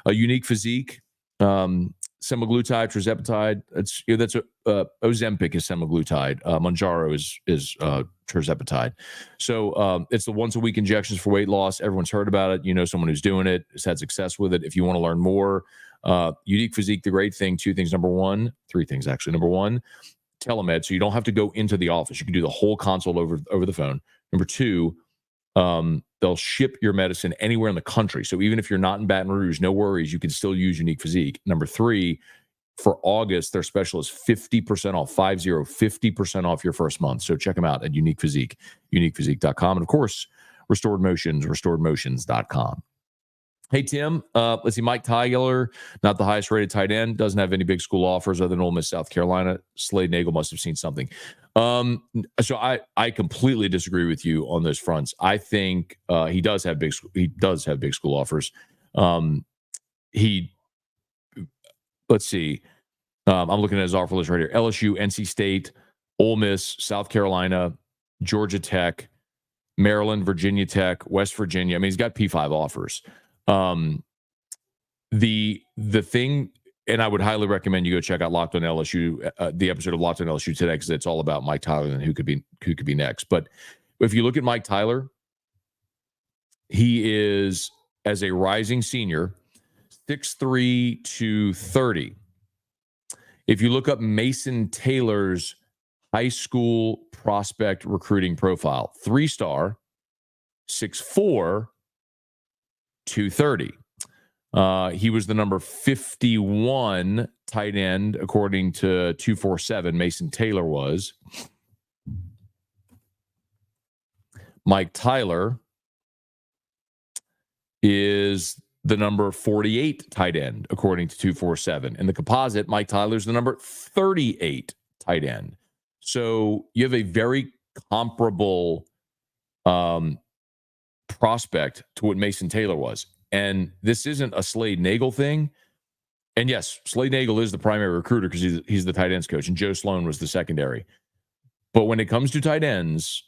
Unique Physique, semaglutide, tirzepatide. That's Ozempic is semaglutide. Mounjaro is tirzepatide. So it's the once a week injections for weight loss. Everyone's heard about it. You know someone who's doing it, has had success with it. If you want to learn more, Unique Physique, the great thing, three things actually. Number one, telemed, so you don't have to go into the office. You can do the whole consult over the phone. Number two, they'll ship your medicine anywhere in the country. So even if you're not in Baton Rouge, no worries, you can still use Unique Physique. Number three, for August, their special is 50% off, 50% off your first month. So check them out at Unique Physique, uniquephysique.com. And of course, Restored Motions, restoredmotions.com. Hey, Tim, let's see. Mike Tyler, not the highest rated tight end, doesn't have any big school offers other than Ole Miss, South Carolina. Slade Nagel must have seen something. So I completely disagree with you on those fronts. I think he does have big school offers. Let's see. I'm looking at his offer list right here. LSU, NC State, Ole Miss, South Carolina, Georgia Tech, Maryland, Virginia Tech, West Virginia. I mean, he's got P5 offers. The thing, and I would highly recommend you go check out Locked On LSU, the episode of Locked On LSU today, because it's all about Mike Tyler and who could be next. But if you look at Mike Tyler, he is, as a rising senior, 6'3" to 30. If you look up Mason Taylor's high school prospect recruiting profile, 3-star, 6'4", 230. He was the number 51 tight end, according to 247. Mason Taylor was. Mike Tyler is the number 48 tight end, according to 247. In the composite, Mike Tyler's the number 38 tight end. So you have a very comparable prospect to what Mason Taylor was. And this isn't a Slade Nagel thing. And yes, Slade Nagel is the primary recruiter because he's the tight ends coach, and Joe Sloan was the secondary. But when it comes to tight ends,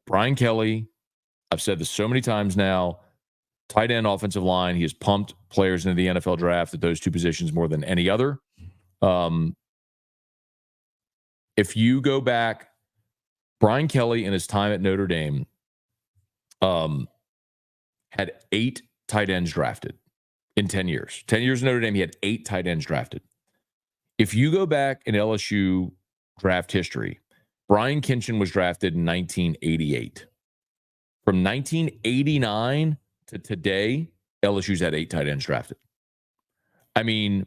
Brian Kelly, I've said this so many times now, tight end, offensive line, he has pumped players into the NFL draft at those two positions more than any other. If you go back, Brian Kelly in his time at Notre Dame had 8 tight ends drafted in 10 years. 10 years in Notre Dame, he had 8 tight ends drafted. If you go back in LSU draft history, Brian Kinchin was drafted in 1988. From 1989 to today, LSU's had 8 tight ends drafted. I mean,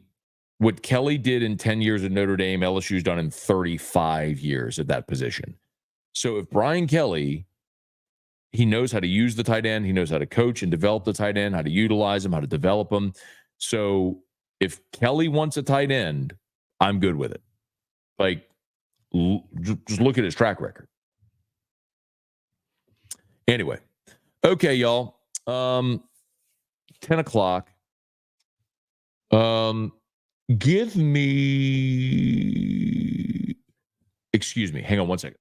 what Kelly did in 10 years at Notre Dame, LSU's done in 35 years at that position. So if Brian Kelly, he knows how to use the tight end. He knows how to coach and develop the tight end, how to utilize him, how to develop him. So if Kelly wants a tight end, I'm good with it. Like, just look at his track record. Anyway, okay, y'all. 10 o'clock. Give me. Excuse me. Hang on one second.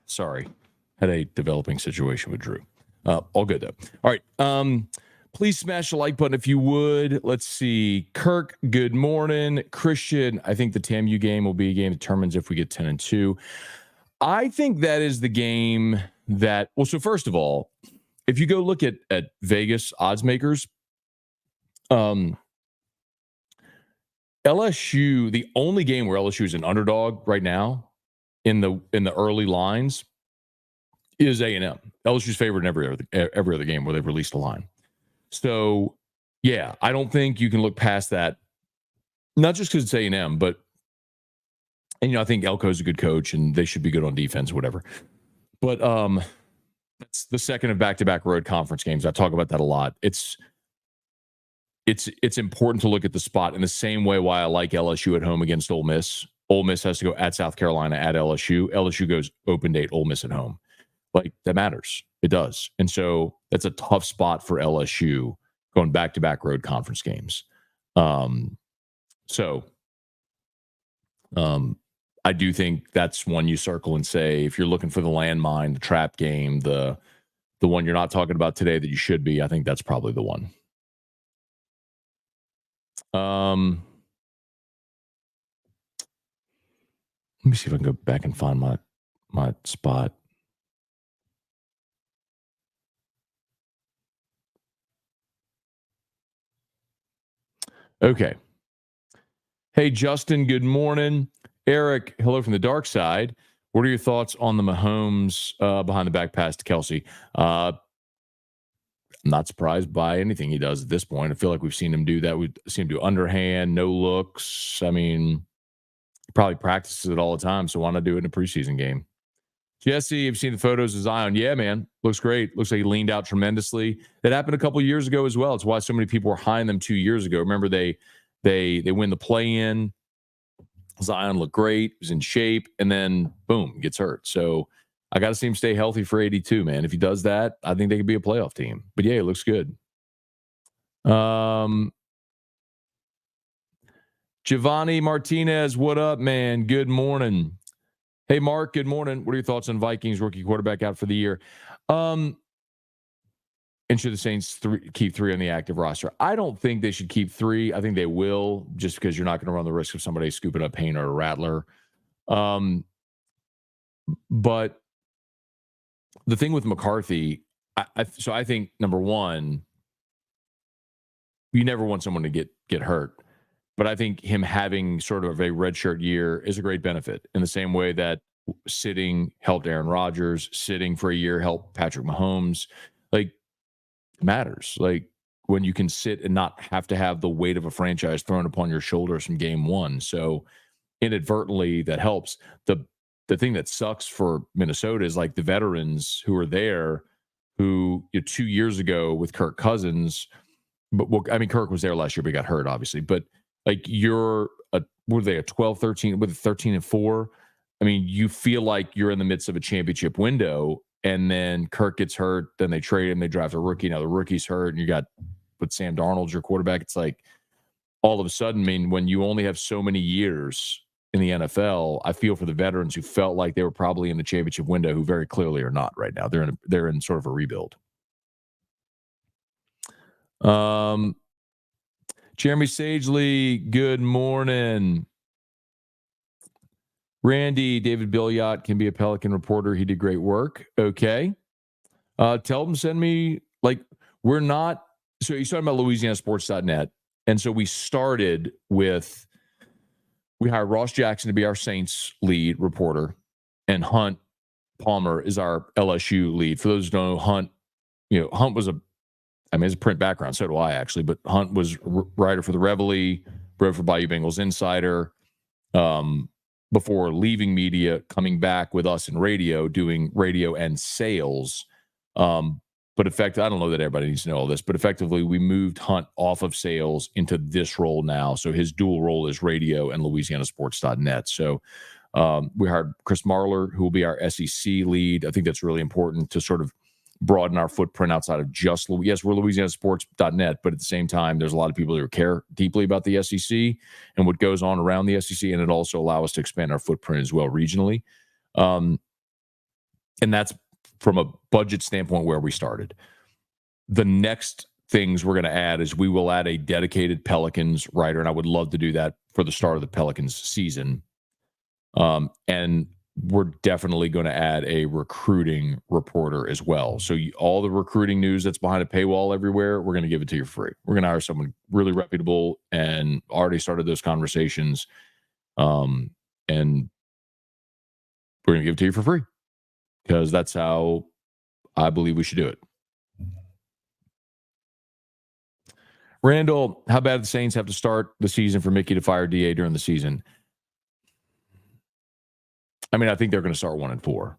Sorry. Had a developing situation with Drew. All good, though. All right. Please smash the like button if you would. Let's see. Kirk, good morning. Christian, I think the TAMU game will be a game that determines if we get 10-2. I think that is the game that, well, so first of all, if you go look at Vegas odds makers, LSU, the only game where LSU is an underdog right now in the early lines is A&M. LSU's favored in every other game where they've released a line. So, yeah, I don't think you can look past that. Not just because it's A&M, but and I think Elko's a good coach and they should be good on defense, whatever. But that's the second of back-to-back road conference games. I talk about that a lot. It's important to look at the spot in the same way why I like LSU at home against Ole Miss. Ole Miss has to go at South Carolina at LSU. LSU goes open date, Ole Miss at home. Like, that matters. It does. And so that's a tough spot for LSU going back-to-back road conference games. I do think that's one you circle and say, if you're looking for the landmine, the trap game, the one you're not talking about today that you should be, I think that's probably the one. Let me see if I can go back and find my spot. Okay. Hey, Justin, good morning. Eric, hello from the dark side. What are your thoughts on the Mahomes behind the back pass to Kelsey? I'm not surprised by anything he does at this point. I feel like we've seen him do that. We've seen him do underhand, no looks. I mean, he probably practices it all the time, so why not do it in a preseason game? Jesse, you've seen the photos of Zion. Yeah, man. Looks great. Looks like he leaned out tremendously. That happened a couple of years ago as well. It's why so many people were high on them 2 years ago. Remember, they win the play-in. Zion looked great, was in shape, and then boom, gets hurt. So I got to see him stay healthy for 82, man. If he does that, I think they could be a playoff team. But yeah, it looks good. Giovanni Martinez, what up, man? Good morning. Hey, Mark, good morning. What are your thoughts on Vikings rookie quarterback out for the year? And should the Saints keep 3 on the active roster? I don't think they should keep 3. I think they will, just because you're not going to run the risk of somebody scooping up Payne or Rattler. But the thing with McCarthy, so I think, number one, you never want someone to get hurt. But I think him having sort of a redshirt year is a great benefit, in the same way that sitting helped Aaron Rodgers, sitting for a year helped Patrick Mahomes. Like, it matters. Like, when you can sit and not have to have the weight of a franchise thrown upon your shoulders from game one. So inadvertently, that helps. The thing that sucks for Minnesota is like the veterans who are there, who 2 years ago with Kirk Cousins, but well, I mean, Kirk was there last year, but he got hurt, obviously. But like, were they a 12, 13, with 13-4? I mean, you feel like you're in the midst of a championship window, and then Kirk gets hurt, then they trade him, they draft a rookie. Now the rookie's hurt, and you got with Sam Darnold, your quarterback. It's like, all of a sudden, I mean, when you only have so many years in the NFL, I feel for the veterans who felt like they were probably in the championship window, who very clearly are not right now. They're in sort of a rebuild. Jeremy Sagely, good morning. Randy, David Billiot can be a Pelican reporter. He did great work. Okay. Tell them, send me, like, we're not, so he's talking about LouisianaSports.net. And so we started with, we hired Ross Jackson to be our Saints lead reporter, and Hunt Palmer is our LSU lead. For those who don't know, Hunt was it's a print background. So do I, actually. But Hunt was writer for the Reveille, wrote for Bayou Bengals Insider, before leaving media, coming back with us in radio, doing radio and sales. But I don't know that everybody needs to know all this, but effectively we moved Hunt off of sales into this role now. So his dual role is radio and LouisianaSports.net. So we hired Chris Marler, who will be our SEC lead. I think that's really important to sort of broaden our footprint outside of just, yes, we're LouisianaSports.net, but at the same time, there's a lot of people who care deeply about the SEC and what goes on around the SEC, and it also allows us to expand our footprint as well regionally. And that's from a budget standpoint where we started. The next things we're going to add is we will add a dedicated Pelicans writer, and I would love to do that for the start of the Pelicans season. And we're definitely going to add a recruiting reporter as well. So all the recruiting news that's behind a paywall everywhere, we're going to give it to you for free. We're going to hire someone really reputable, and already started those conversations. And we're going to give it to you for free, because that's how I believe we should do it. Randall, how bad the Saints have to start the season for Mickey to fire DA during the season? I mean, I think they're going to start 1-4.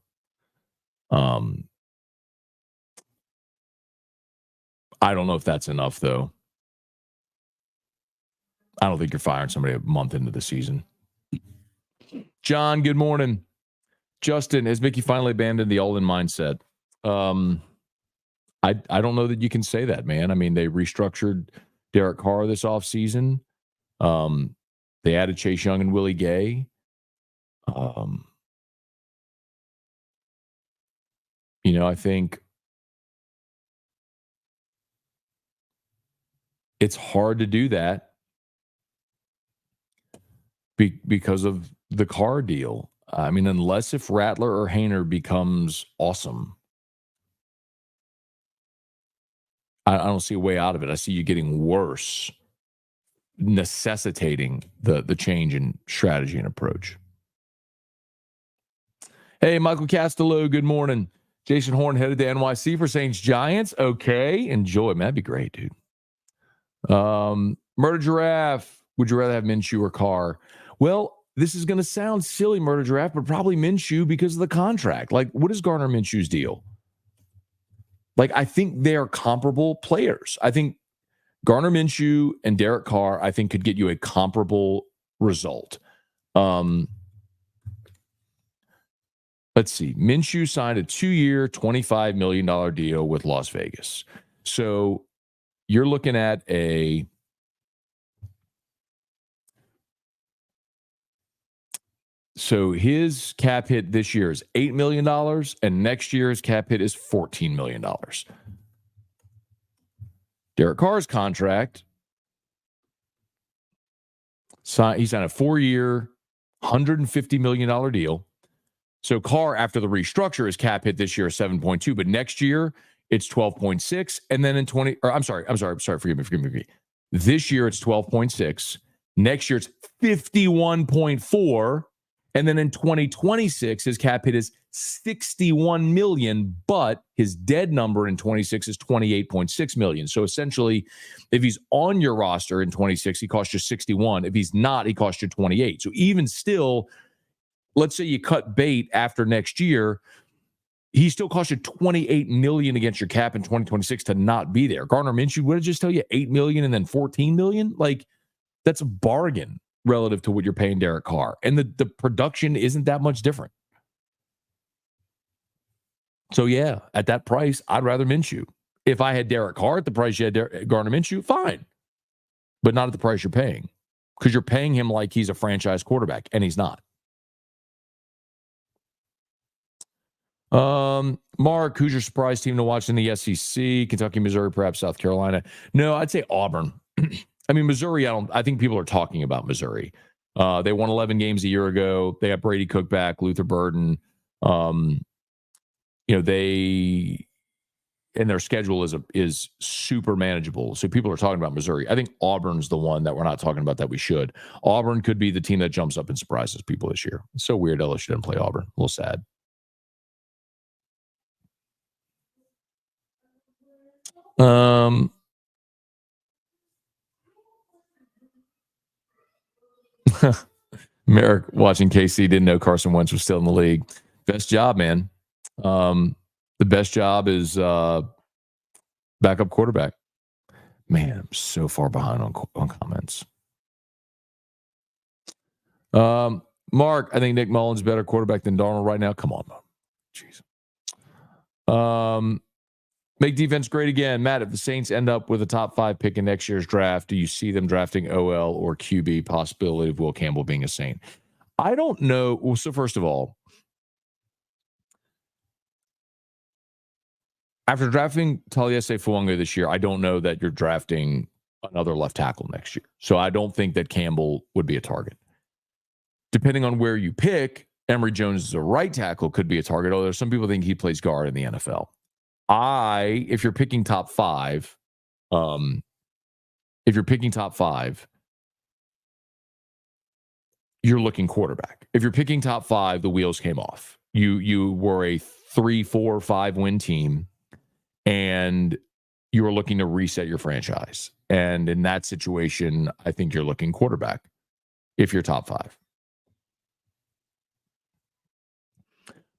I don't know if that's enough, though. I don't think you're firing somebody a month into the season. John, good morning. Justin, has Mickey finally abandoned the all-in mindset? I don't know that you can say that, man. I mean, they restructured Derek Carr this offseason. They added Chase Young and Willie Gay. I think it's hard to do that because of the Carr deal. I mean, unless if Rattler or Haener becomes awesome, I don't see a way out of it. I see you getting worse necessitating the change in strategy and approach. Hey, Michael Castello, good morning. Jason Horn headed to NYC for Saints Giants. Okay, enjoy. Man, that'd be great, dude. Murder Giraffe, would you rather have Minshew or Carr? Well, this is going to sound silly, Murder Giraffe, but probably Minshew because of the contract. Like, what is Gardner Minshew's deal? Like, I think they are comparable players. I think Gardner Minshew and Derek Carr, I think, could get you a comparable result. Let's see. Minshew signed a 2-year, $25 million deal with Las Vegas. So you're looking at so his cap hit this year is $8 million, and next year's cap hit is $14 million. Derek Carr's contract, he signed a 4-year, $150 million deal. So Carr, after the restructure, his cap hit this year is 7.2, but next year it's 12.6, and then in forgive me. This year it's 12.6. Next year it's 51.4, and then in 2026 his cap hit is 61 million, but his dead number in 26 is 28.6 million. So essentially, if he's on your roster in 26, he costs you 61. If he's not, he costs you 28. So even still, let's say you cut bait after next year, he still costs you $28 million against your cap in 2026 to not be there. Gardner Minshew, what did I just tell you? $8 million and then $14 million? Like, that's a bargain relative to what you're paying Derek Carr. And the production isn't that much different. So, yeah, at that price, I'd rather Minshew. If I had Derek Carr at the price you had Gardner Minshew, fine. But not at the price you're paying. Because you're paying him like he's a franchise quarterback, and he's not. Mark, who's your surprise team to watch in the SEC? Kentucky, Missouri, perhaps South Carolina? No, I'd say Auburn. I mean, Missouri, I think people are talking about Missouri. They won 11 games a year ago. They got Brady Cook back, Luther Burden. And their schedule is super manageable. So people are talking about Missouri. I think Auburn's the one that we're not talking about that we should. Auburn could be the team that jumps up and surprises people this year. It's so weird LSU didn't play Auburn. A little sad. Merrick watching KC didn't know Carson Wentz was still in the league. Best job, man. The best job is backup quarterback. Man, I'm so far behind on comments. Mark, I think Nick Mullins is better quarterback than Darnold right now. Come on, jeez. Make defense great again. Matt, if the Saints end up with a top 5 pick in next year's draft, do you see them drafting OL or QB, possibility of Will Campbell being a Saint? I don't know. Well, so first of all, after drafting Taliesin Fuanga this year, I don't know that you're drafting another left tackle next year. So I don't think that Campbell would be a target. Depending on where you pick, Emory Jones as a right tackle could be a target, although some people think he plays guard in the NFL. If you're picking top 5, you're looking quarterback. If you're picking top 5, the wheels came off. You were a 3, 4, 5 win team, and you were looking to reset your franchise. And in that situation, I think you're looking quarterback if you're top 5.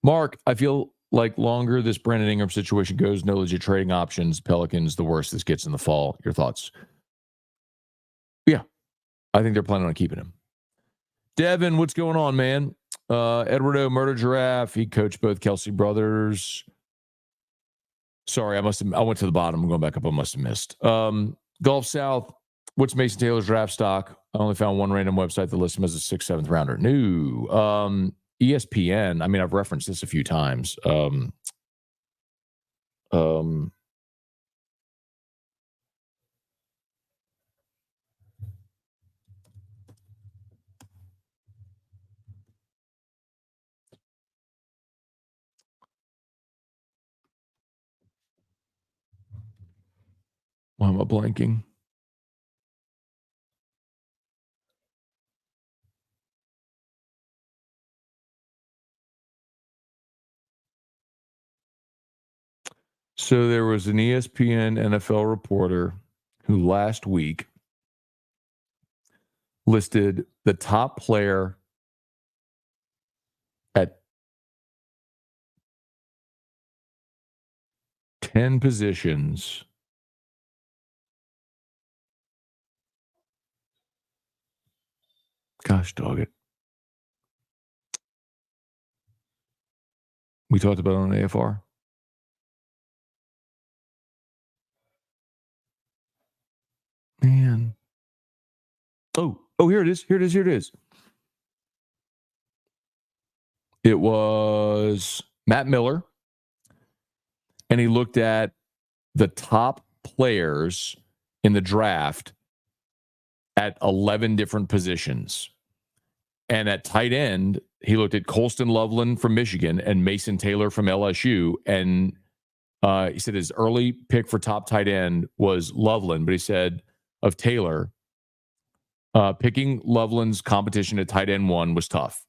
Mark, I feel like longer this Brandon Ingram situation goes, no legit trading options. Pelicans, the worst this gets in the fall. Your thoughts? Yeah, I think they're planning on keeping him. Devin, what's going on, man? Edwardo, Murder Giraffe. He coached both Kelsey brothers. Sorry, I went to the bottom. I'm going back up. I must have missed. Gulf South, what's Mason Taylor's draft stock? I only found one random website that lists him as a 6th, 7th rounder. New. ESPN. I mean, I've referenced this a few times. Why am I blanking? So there was an ESPN NFL reporter who last week listed the top player at 10 positions gosh dog it. We talked about it on AFR. Man. Oh, here it is. Here it is. It was Matt Miller. And he looked at the top players in the draft at 11 different positions. And at tight end, he looked at Colston Loveland from Michigan and Mason Taylor from LSU. And he said his early pick for top tight end was Loveland, but he said of Taylor, picking Loveland's competition at tight end 1 was tough.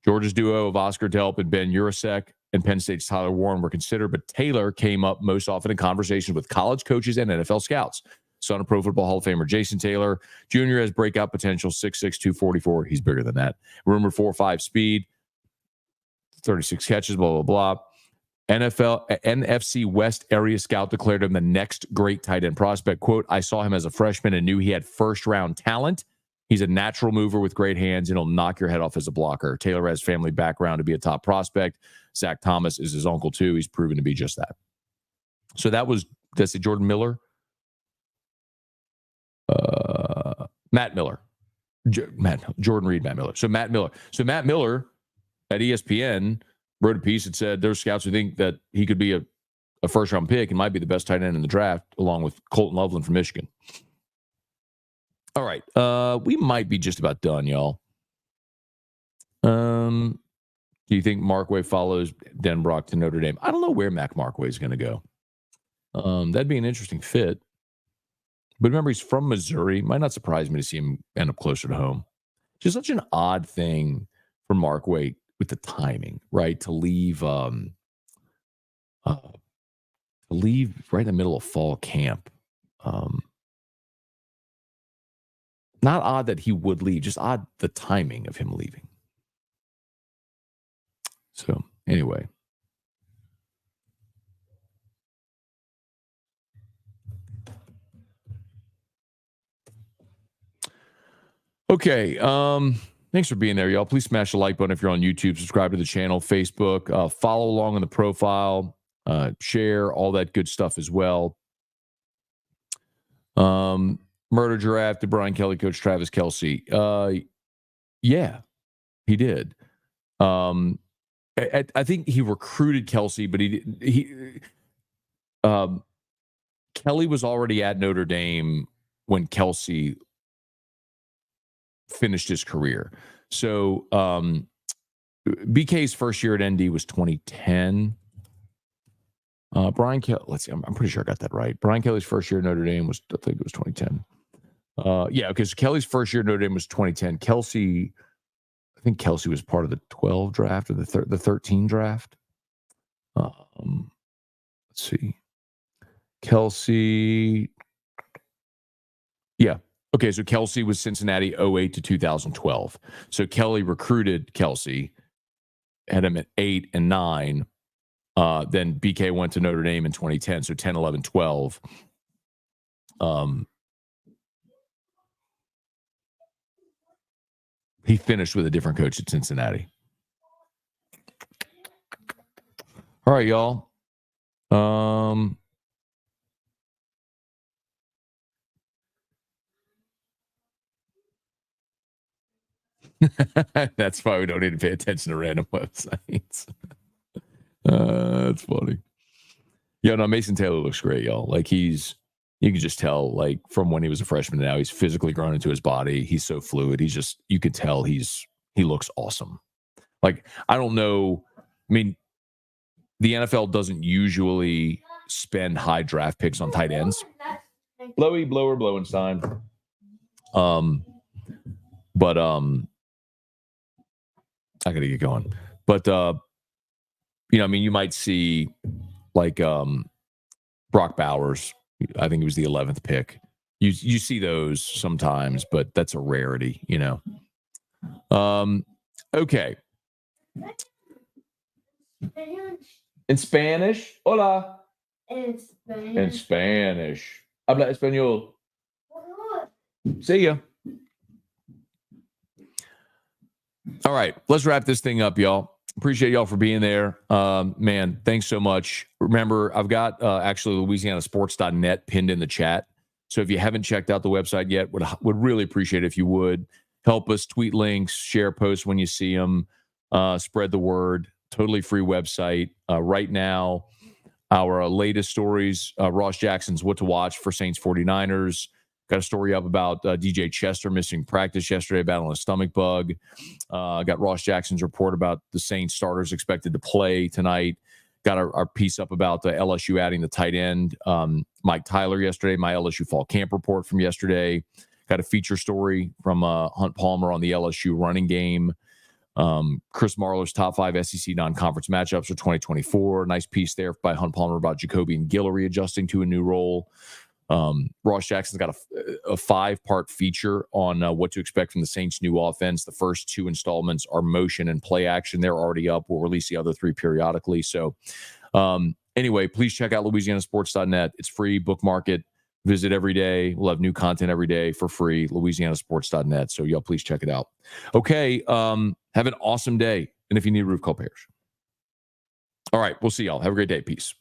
Georgia's duo of Oscar Delp and Ben Urasek and Penn State's Tyler Warren were considered, but Taylor came up most often in conversations with college coaches and NFL scouts. Son of Pro Football Hall of Famer Jason Taylor Jr. has breakout potential, 6'6", 244. He's bigger than that. Rumored 4.5 speed, 36 catches, blah, blah, blah. NFC West area scout declared him the next great tight end prospect. Quote, I saw him as a freshman and knew he had first-round talent. He's a natural mover with great hands, and he'll knock your head off as a blocker. Taylor has family background to be a top prospect. Zach Thomas is his uncle, too. He's proven to be just that. So that's Jordan Miller. Matt Miller. Jordan Reed, Matt Miller. So Matt Miller at ESPN wrote a piece that said there's scouts who think that he could be a first-round pick and might be the best tight end in the draft, along with Colton Loveland from Michigan. All right. We might be just about done, y'all. Do you think Markway follows BROC to Notre Dame? I don't know where Mac Markway is going to go. That'd be an interesting fit. But remember, he's from Missouri. Might not surprise me to see him end up closer to home. Just such an odd thing for Markway with the timing, right? To leave right in the middle of fall camp. Not odd that he would leave, just odd the timing of him leaving. So, anyway. Okay. Thanks for being there, y'all. Please smash the like button if you're on YouTube. Subscribe to the channel, Facebook. Follow along on the profile. Share, all that good stuff as well. Murder Giraffe, did Brian Kelly coach Travis Kelce? Yeah, he did. I think he recruited Kelce, but Kelly was already at Notre Dame when Kelce finished his career. So BK's first year at ND was 2010. Brian Kelly, let's see, I'm pretty sure I got that right. Brian Kelly's first year at Notre Dame was, I think it was 2010. Yeah, because Kelly's first year at Notre Dame was 2010. Kelce, I think Kelce was part of the 12 draft or the 13 draft. Let's see. Kelce, yeah. Okay, so Kelce was Cincinnati 08 to 2012. So Kelly recruited Kelce, had him at 8 and 9. Then BK went to Notre Dame in 2010, so 10, 11, 12. He finished with a different coach at Cincinnati. All right, y'all. That's why we don't need to pay attention to random websites. That's funny. Yeah, no, Mason Taylor looks great, y'all. Like you can just tell, like from when he was a freshman to now, he's physically grown into his body. He's so fluid. You could tell he looks awesome. Like, I don't know. I mean, the NFL doesn't usually spend high draft picks on tight ends. Blowy, blower, Blowenstein. But I gotta get going. But I mean, you might see like Brock Bowers, I think he was the 11th pick. You see those sometimes, but that's a rarity, you know. Okay. In Spanish. Hola. En Spanish. In Spanish. Habla español. See ya. All right, let's wrap this thing up, y'all. Appreciate y'all for being there. Man, thanks so much. Remember, I've got actually LouisianaSports.net pinned in the chat. So if you haven't checked out the website yet, would really appreciate it if you would. Help us, tweet links, share posts when you see them, spread the word. Totally free website. Right now, our latest stories, Ross Jackson's What to Watch for Saints 49ers. Got a story up about DJ Chester missing practice yesterday, battling a stomach bug. Got Ross Jackson's report about the Saints starters expected to play tonight. Got our piece up about the LSU adding the tight end, Mike Tyler yesterday, my LSU fall camp report from yesterday. Got a feature story from Hunt Palmer on the LSU running game. Chris Marlar's top 5 SEC non-conference matchups for 2024. Nice piece there by Hunt Palmer about Jacoby and Guillory adjusting to a new role. Ross Jackson's got a 5-part feature on what to expect from the Saints' new offense. The first 2 installments are motion and play action. They're already up. We'll release the other 3 periodically. So anyway, please check out LouisianaSports.net. It's free. Bookmark it. Visit every day. We'll have new content every day for free. LouisianaSports.net. So y'all please check it out. Okay. Have an awesome day. And if you need a roof, call Parish. All right. We'll see y'all. Have a great day. Peace.